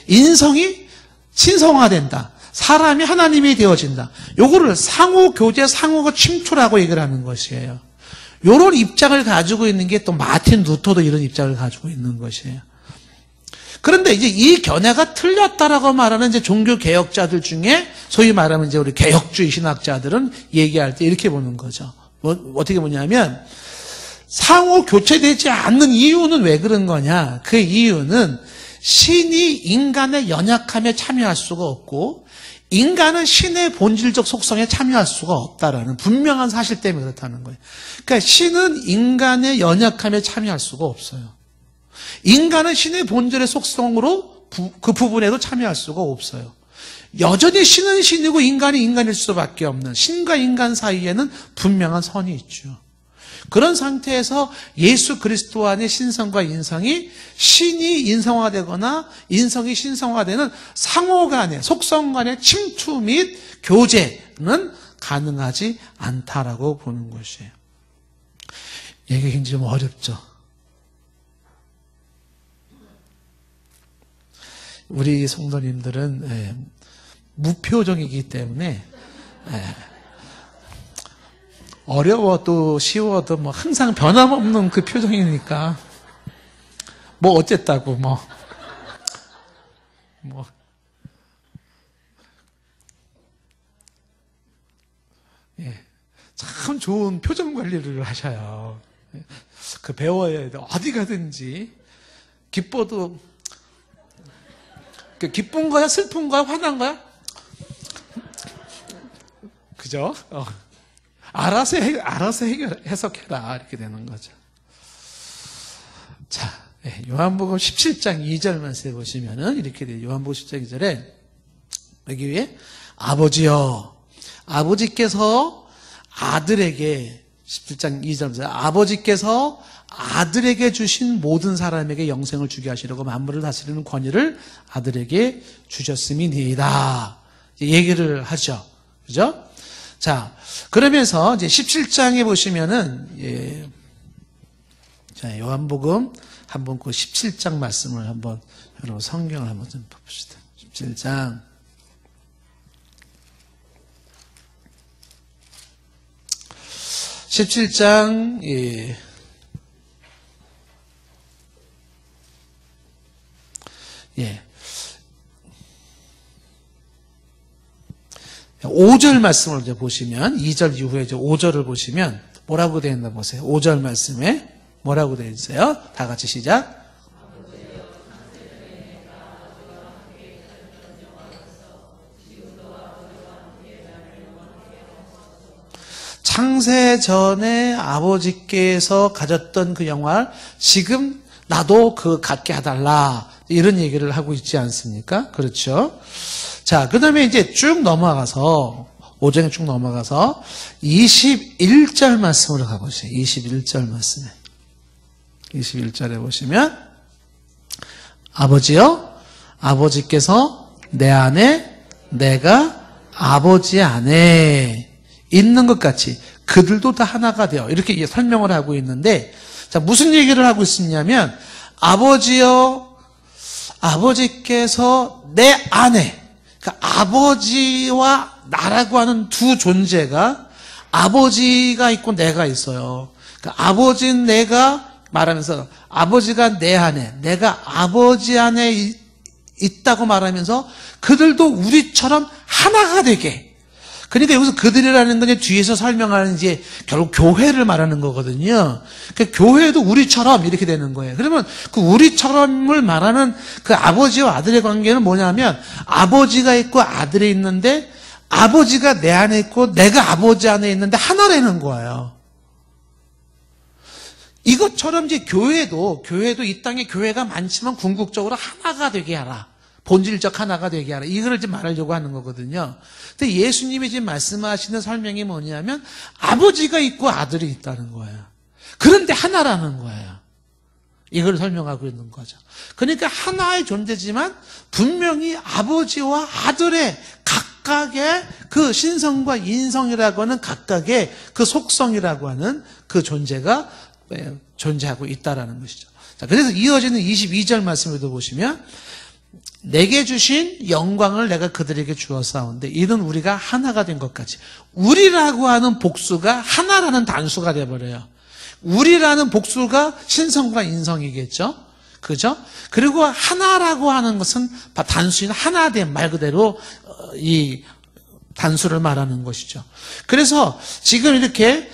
인성이 신성화된다, 사람이 하나님이 되어진다. 요거를 상호 교제, 상호 침투라고 얘기를 하는 것이에요. 요런 입장을 가지고 있는 게 또 마틴 루터도 이런 입장을 가지고 있는 것이에요. 그런데 이제 이 견해가 틀렸다라고 말하는 이제 종교 개혁자들 중에 소위 말하면 이제 우리 개혁주의 신학자들은 얘기할 때 이렇게 보는 거죠. 어떻게 보냐면 상호 교체되지 않는 이유는 왜 그런 거냐? 그 이유는 신이 인간의 연약함에 참여할 수가 없고 인간은 신의 본질적 속성에 참여할 수가 없다라는 분명한 사실 때문에 그렇다는 거예요. 그러니까 신은 인간의 연약함에 참여할 수가 없어요. 인간은 신의 본질의 속성으로 그 부분에도 참여할 수가 없어요. 여전히 신은 신이고 인간이 인간일 수밖에 없는, 신과 인간 사이에는 분명한 선이 있죠. 그런 상태에서 예수 그리스도 안의 신성과 인성이 신이 인성화되거나 인성이 신성화되는 상호간의 속성간의 침투 및 교제는 가능하지 않다라고 보는 것이에요. 얘기가 굉장히 좀 어렵죠. 우리 성도님들은 무표정이기 때문에 어려워도 쉬워도 뭐 항상 변함없는 그 표정이니까 뭐 어쨌다고 뭐. 예. 참 좋은 표정 관리를 하셔요. 그 배워야 돼. 어디 가든지 기뻐도 기쁜 거야, 슬픈 거야, 화난 거야? 그죠? 알아서 해석해라 이렇게 되는 거죠. 자, 요한복음 17장 2절 말씀에 보시면은 이렇게 돼요. 요한복음 17장 2절에 여기 위에 아버지여, 아버지께서 아들에게 17장 2절 아버지께서 아들에게 주신 모든 사람에게 영생을 주게 하시려고 만물을 다스리는 권위를 아들에게 주셨음이니이다. 얘기를 하죠. 그죠? 자, 그러면서 이제 17장에 보시면은 자, 요한복음 한번 그 17장 말씀을 한번 여러분 성경을 한번 좀 봅시다. 17장 17장 5절 말씀을 이제 보시면 2절 이후에 이제 5절을 보시면 뭐라고 되어 있나 보세요. 5절 말씀에 뭐라고 되어 있어요? 다 같이 시작. 창세 전에 아버지께서 가졌던 그 영광을 지금 나도 그 갖게 해달라. 이런 얘기를 하고 있지 않습니까? 그렇죠? 자, 그 다음에 이제 쭉 넘어가서, 5장에 쭉 넘어가서 21절 말씀으로 가보세요. 21절 말씀에. 21절에 보시면, 아버지여, 아버지께서 내 안에, 내가 아버지 안에 있는 것 같이 그들도 다 하나가 되어. 이렇게 설명을 하고 있는데, 자, 무슨 얘기를 하고 있느냐면, 아버지여, 아버지께서 내 안에, 그러니까 아버지와 나라고 하는 두 존재가 아버지가 있고 내가 있어요. 그러니까 아버지는 내가 말하면서 아버지가 내 안에, 내가 아버지 안에 있다고 말하면서 그들도 우리처럼 하나가 되게. 그러니까 여기서 그들이라는 건 뒤에서 설명하는 이제 결국 교회를 말하는 거거든요. 그러니까 교회도 우리처럼 이렇게 되는 거예요. 그러면 그 우리처럼을 말하는 그 아버지와 아들의 관계는 뭐냐면 아버지가 있고 아들이 있는데 아버지가 내 안에 있고 내가 아버지 안에 있는데 하나라는 거예요. 이것처럼 이제 교회도 이 땅에 교회가 많지만 궁극적으로 하나가 되게 하라. 본질적 하나가 되게 하라. 이거를 지금 말하려고 하는 거거든요. 근데 예수님이 지금 말씀하시는 설명이 뭐냐면 아버지가 있고 아들이 있다는 거예요. 그런데 하나라는 거예요. 이걸 설명하고 있는 거죠. 그러니까 하나의 존재지만 분명히 아버지와 아들의 각각의 그 신성과 인성이라고 하는 각각의 그 속성이라고 하는 그 존재가 존재하고 있다라는 것이죠. 자, 그래서 이어지는 22절 말씀에도 보시면 내게 주신 영광을 내가 그들에게 주었사온데 이는 우리가 하나가 된 것 같이. 우리라고 하는 복수가 하나라는 단수가 돼버려요. 우리라는 복수가 신성과 인성이겠죠. 그죠? 그리고 하나라고 하는 것은 단수인 하나된 말 그대로 이 단수를 말하는 것이죠. 그래서 지금 이렇게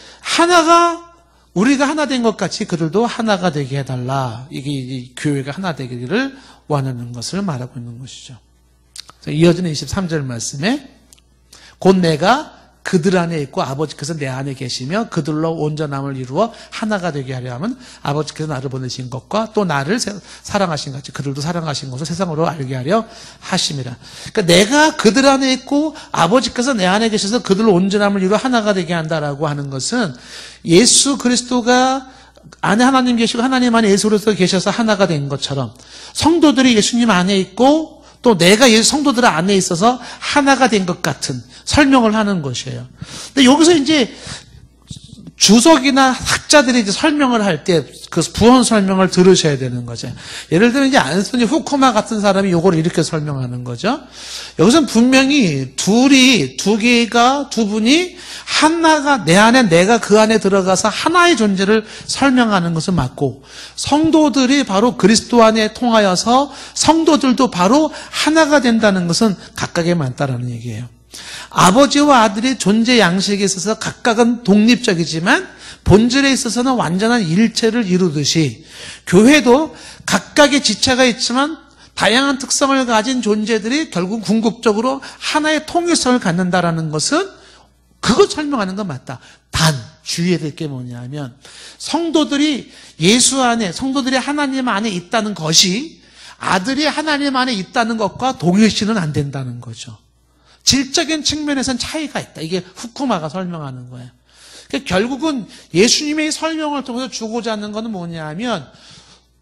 우리가 하나 된 것 같이 그들도 하나가 되게 해달라. 이게 이 교회가 하나 되기를 원하는 것을 말하고 있는 것이죠. 이어지는 23절 말씀에 곧 내가 그들 안에 있고 아버지께서 내 안에 계시며 그들로 온전함을 이루어 하나가 되게 하려 하면 아버지께서 나를 보내신 것과 또 나를 사랑하신 것 같이 그들도 사랑하신 것을 세상으로 알게 하려 하심이라. 그러니까 내가 그들 안에 있고 아버지께서 내 안에 계셔서 그들로 온전함을 이루어 하나가 되게 한다라고 하는 것은 예수 그리스도가 안에 하나님 계시고 하나님 안에 예수 그리스도 계셔서 하나가 된 것처럼 성도들이 예수님 안에 있고 또 내가 성도들 안에 있어서 하나가 된 것 같은 설명을 하는 것이에요. 근데 여기서 이제 주석이나 학자들이 이제 설명을 할 때 그 부언 설명을 들으셔야 되는 거죠. 예를 들면 이제 안소니 후쿠마 같은 사람이 요걸 이렇게 설명하는 거죠. 여기서는 분명히 두 분이 하나가 내 안에 내가 그 안에 들어가서 하나의 존재를 설명하는 것은 맞고, 성도들이 바로 그리스도 안에 통하여서 성도들도 바로 하나가 된다는 것은 각각에 맞다라는 얘기예요. 아버지와 아들의 존재 양식에 있어서 각각은 독립적이지만 본질에 있어서는 완전한 일체를 이루듯이, 교회도 각각의 지체가 있지만 다양한 특성을 가진 존재들이 결국 궁극적으로 하나의 통일성을 갖는다라는 것은, 그거 설명하는 건 맞다. 단 주의해야 될 게 뭐냐면, 성도들이 예수 안에, 성도들이 하나님 안에 있다는 것이 아들이 하나님 안에 있다는 것과 동일시는 안 된다는 거죠. 질적인 측면에서는 차이가 있다. 이게 후쿠마가 설명하는 거예요. 그러니까 결국은 예수님의 설명을 통해서 주고자 하는 것은 뭐냐면,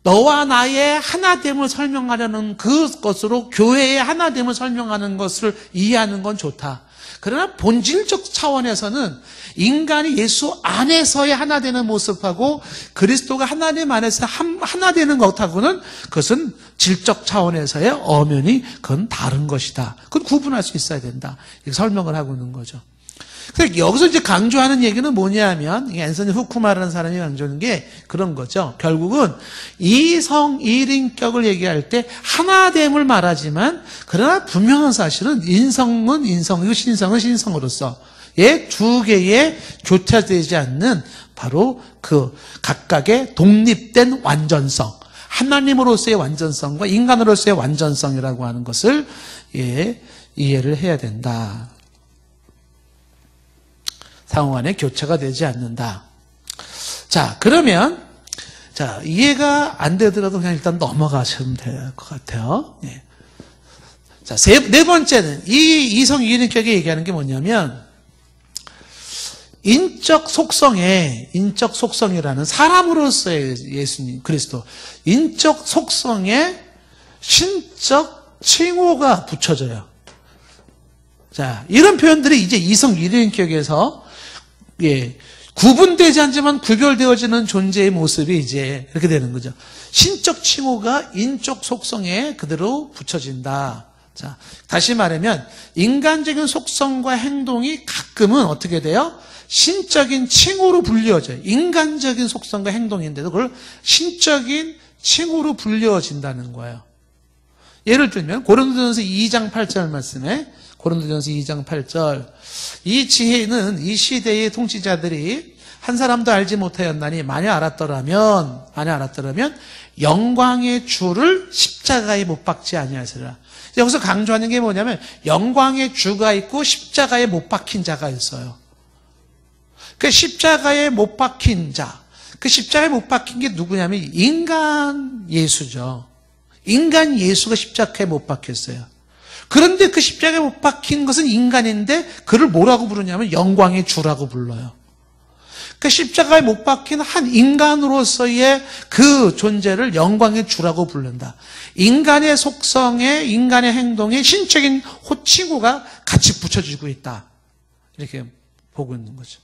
너와 나의 하나됨을 설명하려는 그것으로 교회의 하나됨을 설명하는 것을 이해하는 건 좋다. 그러나 본질적 차원에서는 인간이 예수 안에서의 하나 되는 모습하고 그리스도가 하나님 안에서 하나 되는 것하고는, 그것은 질적 차원에서의 엄연히 그건 다른 것이다. 그건 구분할 수 있어야 된다. 이렇게 설명을 하고 있는 거죠. 그래서 여기서 이제 강조하는 얘기는 뭐냐면, 앤서니 후쿠마라는 사람이 강조하는 게 그런 거죠. 결국은 이성, 일인격을 얘기할 때 하나됨을 말하지만, 그러나 분명한 사실은 인성은 인성이고 신성은 신성으로서 두 개의 교차되지 않는 바로 그 각각의 독립된 완전성, 하나님으로서의 완전성과 인간으로서의 완전성이라고 하는 것을 이해를 해야 된다. 상호 간에 교차가 되지 않는다. 자, 그러면, 이해가 안 되더라도 그냥 일단 넘어가시면 될 것 같아요. 네. 자, 네 번째는, 이 이성 이인격이 얘기하는 게 뭐냐면, 인적 속성이라는 사람으로서의 예수님, 그리스도, 인적 속성에 신적 칭호가 붙여져요. 자, 이런 표현들이 이제 이성 이인격에서 구분되지 않지만 구별되어지는 존재의 모습이 이제 이렇게 되는 거죠. 신적 칭호가 인적 속성에 그대로 붙여진다. 자, 다시 말하면 인간적인 속성과 행동이 가끔은 어떻게 돼요? 신적인 칭호로 불려져요. 인간적인 속성과 행동인데도 그걸 신적인 칭호로 불려진다는 거예요. 예를 들면 고린도전서 2장 8절 말씀에, 고린도전서 2장 8절, 이 지혜는 이 시대의 통치자들이 한 사람도 알지 못하였나니 만약 알았더라면 영광의 주를 십자가에 못 박지 아니하시리라. 여기서 강조하는 게 뭐냐면, 영광의 주가 있고 십자가에 못 박힌 자가 있어요. 그 십자가에 못 박힌 자, 그 십자가에 못 박힌 게 누구냐면 인간 예수죠. 인간 예수가 십자가에 못 박혔어요. 그런데 그 십자가에 못 박힌 것은 인간인데 그를 뭐라고 부르냐면 영광의 주라고 불러요. 그 십자가에 못 박힌 한 인간으로서의 그 존재를 영광의 주라고 부른다. 인간의 속성에, 인간의 행동에 신적인 호칭호가 같이 붙여지고 있다. 이렇게 보고 있는 거죠.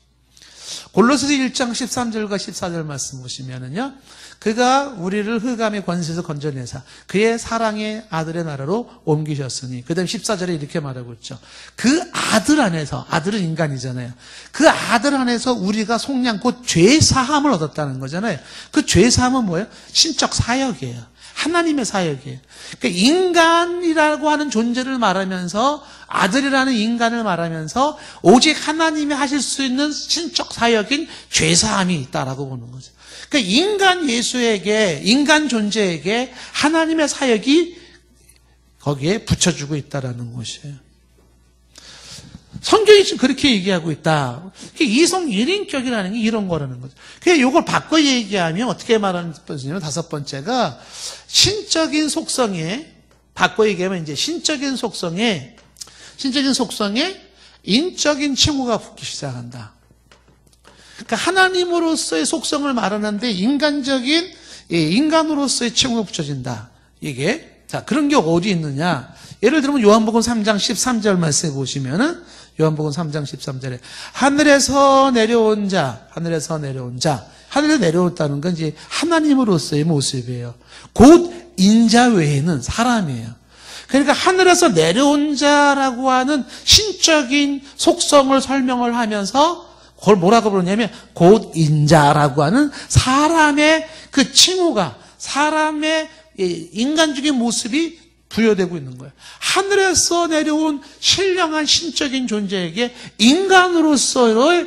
골로새서 1장 13절과 14절 말씀 보시면은요, 그가 우리를 흑암의 권세에서 건져내사 그의 사랑의 아들의 나라로 옮기셨으니, 그 다음 14절에 이렇게 말하고 있죠. 그 아들 안에서, 아들은 인간이잖아요. 그 아들 안에서 우리가 속량 곧 죄사함을 얻었다는 거잖아요. 그 죄사함은 뭐예요? 신적 사역이에요. 하나님의 사역이에요. 그러니까 인간이라고 하는 존재를 말하면서, 아들이라는 인간을 말하면서 오직 하나님이 하실 수 있는 신적 사역인 죄사함이 있다라고 보는 거죠. 그러니까 인간 예수에게, 인간 존재에게 하나님의 사역이 거기에 붙여주고 있다라는 것이에요. 성경이 지금 그렇게 얘기하고 있다. 이성 일인격이라는 게 이런 거라는 거죠. 그래서 이걸 바꿔 얘기하면 어떻게 말하는 거냐면, 다섯 번째가 신적인 속성에, 바꿔 얘기하면 이제 신적인 속성에 인적인 칭호가 붙기 시작한다. 그러니까 하나님으로서의 속성을 말하는데 인간으로서의 칭호가 붙여진다. 이게, 자, 그런 게 어디 있느냐? 예를 들면 요한복음 3장 13절 말씀해 보시면은, 요한복음 3장 13절에 하늘에서 내려온 자, 하늘에서 내려온 자. 하늘에 내려왔다는 건 이제 하나님으로서의 모습이에요. 곧 인자 외에는 사람이에요. 그러니까 하늘에서 내려온 자라고 하는 신적인 속성을 설명을 하면서 그걸 뭐라고 부르냐면 곧 인자라고 하는 사람의 그 칭호가, 사람의 인간적인 모습이 부여되고 있는 거예요. 하늘에서 내려온 신령한 신적인 존재에게 인간으로서의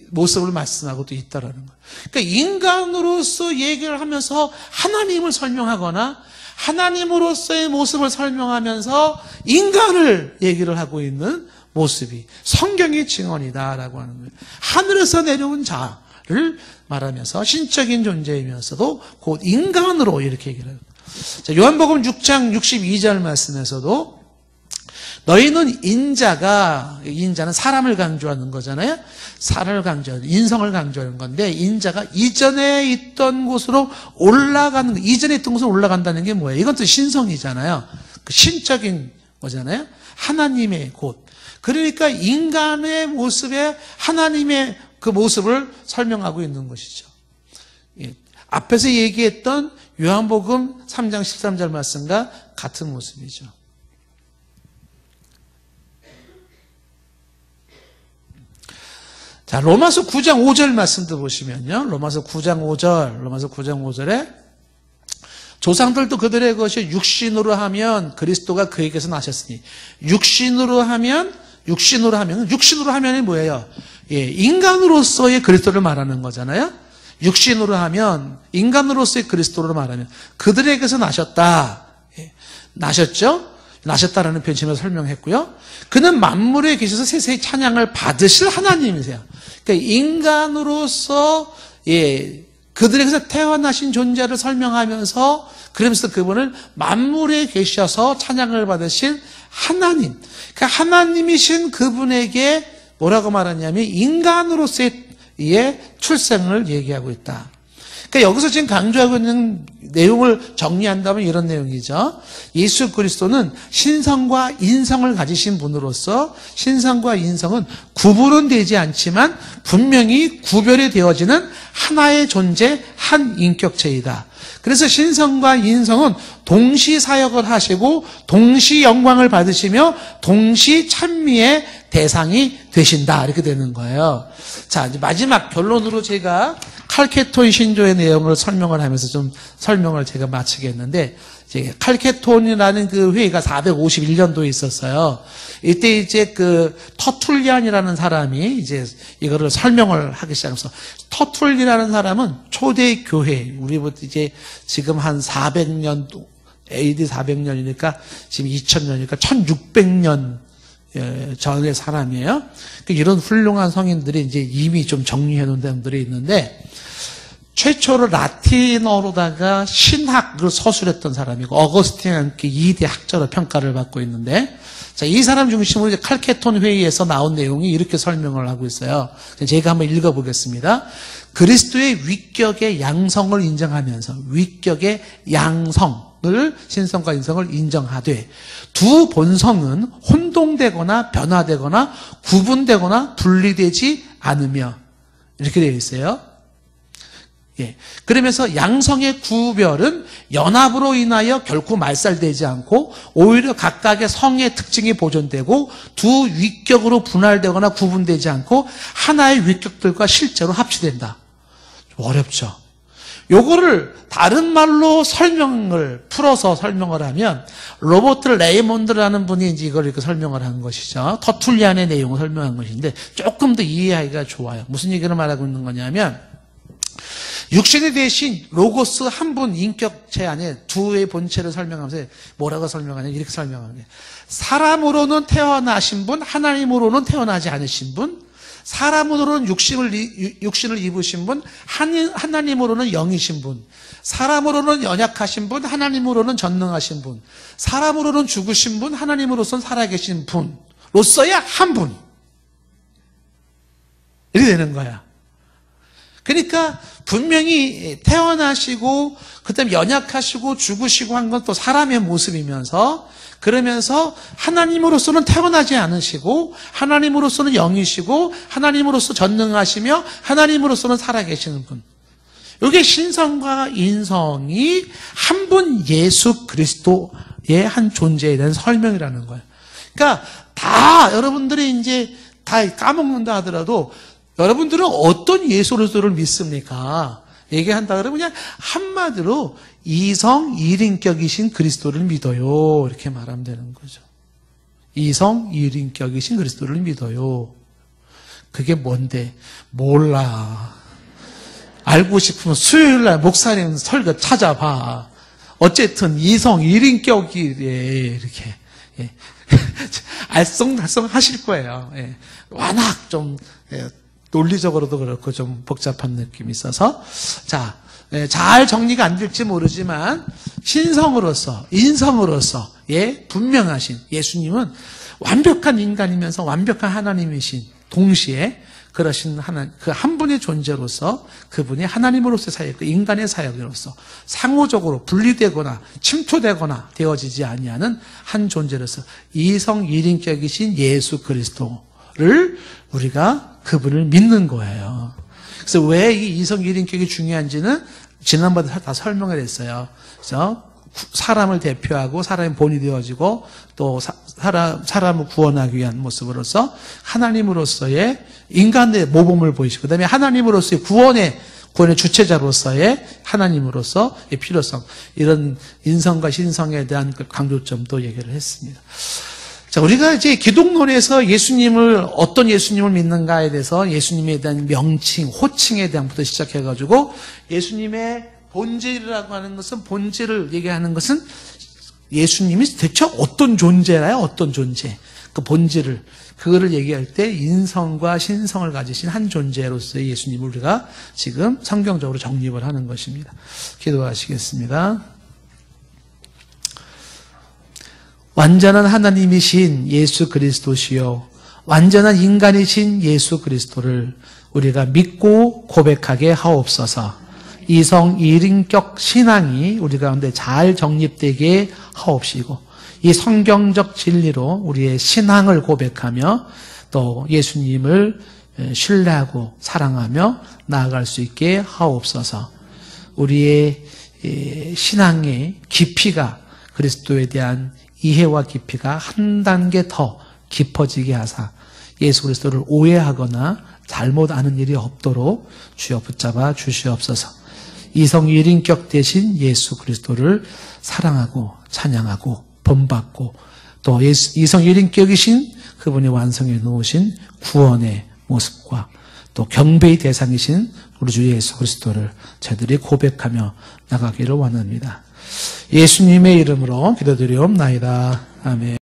모습을 말씀하고 또 있다라는 거예요. 그러니까 인간으로서 얘기를 하면서 하나님을 설명하거나 하나님으로서의 모습을 설명하면서 인간을 얘기를 하고 있는 모습이 성경의 증언이다라고 하는 거예요. 하늘에서 내려온 자를 말하면서 신적인 존재이면서도 곧 인간으로 이렇게 얘기를 해요. 자, 요한복음 6장 62절 말씀에서도 너희는 인자는 사람을 강조하는 거잖아요. 사람을 강조하는, 인성을 강조하는 건데 인자가 이전에 있던 곳으로 올라가는, 이전에 있던 곳으로 올라간다는 게 뭐예요? 이건 또 신성이잖아요. 그 신적인 거잖아요. 하나님의 곳. 그러니까 인간의 모습에 하나님의 그 모습을 설명하고 있는 것이죠. 예. 앞에서 얘기했던 요한복음 3장 13절 말씀과 같은 모습이죠. 자, 로마서 9장 5절 말씀도 보시면요. 로마서 9장 5절에 조상들도 그들의 것이 육신으로 하면 그리스도가 그에게서 나셨으니 육신으로 하면이 뭐예요? 예, 인간으로서의 그리스도를 말하는 거잖아요. 육신으로 하면, 인간으로서의 그리스도를 말하면 그들에게서 나셨다. 예, 나셨죠? 나셨다라는 표현을 설명했고요. 그는 만물에 계셔서 세세히 찬양을 받으실 하나님이세요. 그러니까 인간으로서 그들에게서 태어나신 존재를 설명하면서 그러면서 그분을 만물에 계셔서 찬양을 받으실 하나님. 그러니까 하나님이신 그분에게 뭐라고 말하냐면 인간으로서의 출생을 얘기하고 있다. 그러니까 여기서 지금 강조하고 있는 내용을 정리한다면 이런 내용이죠. 예수 그리스도는 신성과 인성을 가지신 분으로서 신성과 인성은 구분은 되지 않지만 분명히 구별이 되어지는 하나의 존재, 한 인격체이다. 그래서 신성과 인성은 동시 사역을 하시고 동시 영광을 받으시며 동시 찬미의 대상이 되신다. 이렇게 되는 거예요. 자, 이제 마지막 결론으로 제가 칼케톤 신조의 내용을 설명을 하면서 좀 설명을 제가 마치겠는데, 이제 칼케톤이라는 그 회의가 451년도에 있었어요. 이때 이제 그 터툴리안이라는 사람이 이제 이거를 설명을 하기 시작해서, 터툴리라는 사람은 초대 교회, 우리부터 이제 지금 한 400년, AD 400년이니까 지금 2000년이니까 1600년 전의 사람이에요. 이런 훌륭한 성인들이 이제 이미 좀 정리해 놓은 내용들이 있는데, 최초로 라틴어로다가 신학을 서술했던 사람이고, 어거스틴과 함께 2대 학자로 평가를 받고 있는데, 자, 이 사람 중심으로 이제 칼케톤 회의에서 나온 내용이 이렇게 설명을 하고 있어요. 제가 한번 읽어보겠습니다. 그리스도의 위격의 양성을 인정하면서, 위격의 양성을, 신성과 인성을 인정하되, 두 본성은 혼동되거나 변화되거나 구분되거나 분리되지 않으며, 이렇게 되어 있어요. 예. 그러면서 양성의 구별은 연합으로 인하여 결코 말살되지 않고 오히려 각각의 성의 특징이 보존되고 두 위격으로 분할되거나 구분되지 않고 하나의 위격들과 실제로 합치된다. 좀 어렵죠. 요거를 다른 말로 풀어서 설명을 하면, 로버트 레이몬드라는 분이 이제 이걸 이렇게 설명을 한 것이죠. 터툴리안의 내용을 설명한 것인데, 조금 더 이해하기가 좋아요. 무슨 얘기를 말하고 있는 거냐면, 육신이 되신 로고스 한 분 인격체 안에 두의 본체를 설명하면서 뭐라고 설명하냐, 이렇게 설명하냐. 사람으로는 태어나신 분, 하나님으로는 태어나지 않으신 분, 사람으로는 육신을 입으신 분, 하나님으로는 영이신 분, 사람으로는 연약하신 분, 하나님으로는 전능하신 분, 사람으로는 죽으신 분, 하나님으로서는 살아계신 분로서야 한 분. 이렇게 되는 거야. 그러니까 분명히 태어나시고 그다음에 연약하시고 죽으시고 한 건 또 사람의 모습이면서 그러면서 하나님으로서는 태어나지 않으시고 하나님으로서는 영이시고 하나님으로서 전능하시며 하나님으로서는 살아계시는 분. 이게 신성과 인성이 한 분 예수 그리스도의 한 존재에 대한 설명이라는 거예요. 그러니까 다 여러분들이 이제 다 까먹는다 하더라도 여러분들은 어떤 예수 그리스도를 믿습니까? 얘기한다 그러면 그냥 한마디로 이성 일인격이신 그리스도를 믿어요. 이렇게 말하면 되는 거죠. 이성 일인격이신 그리스도를 믿어요. 그게 뭔데? 몰라. 알고 싶으면 수요일날 목사님 설교 찾아봐. 어쨌든 이성 일인격이래. 이렇게. 예. 알쏭달쏭 하실 거예요. 예. 워낙 좀 논리적으로도 그렇고 좀 복잡한 느낌이 있어서 자, 잘 정리가 안 될지 모르지만 신성으로서 인성으로서 분명하신 예수님은 완벽한 인간이면서 완벽한 하나님이신 동시에 그러신 그 한 분의 존재로서 그분이 하나님으로서의 사역, 인간의 사역으로서 상호적으로 분리되거나 침투되거나 되어지지 아니하는 한 존재로서 이성 일인격이신 예수 그리스도를 우리가 그분을 믿는 거예요. 그래서 왜 이 이성 일인격이 중요한지는 지난번에 다 설명을 했어요. 그래서 사람을 대표하고 사람의 본이 되어지고 또 사람을 구원하기 위한 모습으로서 하나님으로서의 인간의 모범을 보이시고 그다음에 하나님으로서의 구원의 주체자로서의 하나님으로서의 필요성 이런 인성과 신성에 대한 강조점도 얘기를 했습니다. 자, 우리가 이제 기독론에서 예수님을 어떤 예수님을 믿는가에 대해서 예수님에 대한 명칭, 호칭에 대한부터 시작해가지고 예수님의 본질이라고 하는 것은 본질을 얘기하는 것은 예수님이 대체 어떤 존재라요? 어떤 존재? 그 본질을 그거를 얘기할 때 인성과 신성을 가지신 한 존재로서의 예수님을 우리가 지금 성경적으로 정립을 하는 것입니다. 기도하시겠습니다. 완전한 하나님이신 예수 그리스도시요 완전한 인간이신 예수 그리스도를 우리가 믿고 고백하게 하옵소서. 이성 일인격 신앙이 우리 가운데 잘 정립되게 하옵시고 이 성경적 진리로 우리의 신앙을 고백하며 또 예수님을 신뢰하고 사랑하며 나아갈 수 있게 하옵소서. 우리의 신앙의 깊이가 그리스도에 대한 이해와 깊이가 한 단계 더 깊어지게 하사 예수 그리스도를 오해하거나 잘못 아는 일이 없도록 주여 붙잡아 주시옵소서. 이성 일인격 대신 예수 그리스도를 사랑하고 찬양하고 본받고 또 이성 일인격이신 그분이 완성해 놓으신 구원의 모습과 또 경배의 대상이신 우리 주 예수 그리스도를 저희들이 고백하며 나가기를 원합니다. 예수님의 이름으로 기도드리옵나이다. 아멘.